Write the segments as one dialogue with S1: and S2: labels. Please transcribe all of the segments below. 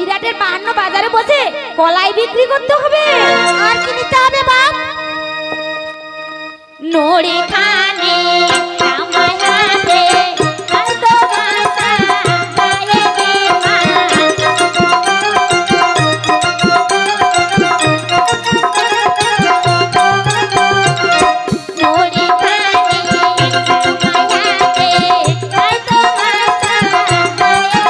S1: বিরাটের 52 বাজারে বসে কলাই বিক্রি করতে হবে।
S2: আর কি নিতে হবে বাপ?
S1: নড়ি খানে জামাই হাতে হয়তো ভাষা গায়ে দিমা। নড়ি খানে জামাই হাতে হয়তো ভাষা গায়ে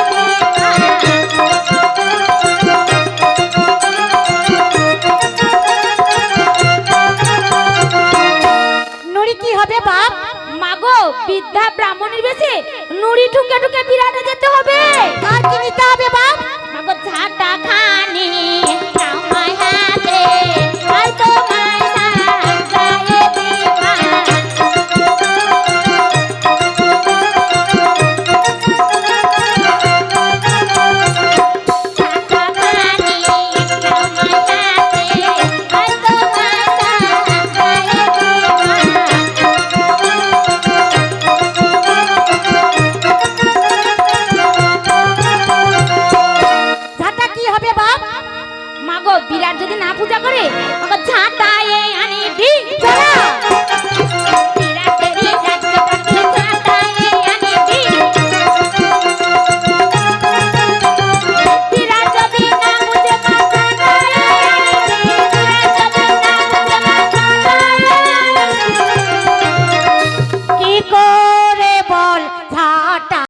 S2: নুড়ি কি হবে বাপ?
S1: মাগো বিদ্যা ব্রাহ্মণীর বেশে নুড়ি ঠুকে ঠুকে বিরাটে যেতে হবে।
S2: আর কি নিতে হবে বাপ?
S1: মাগো ঝাঁটা খানি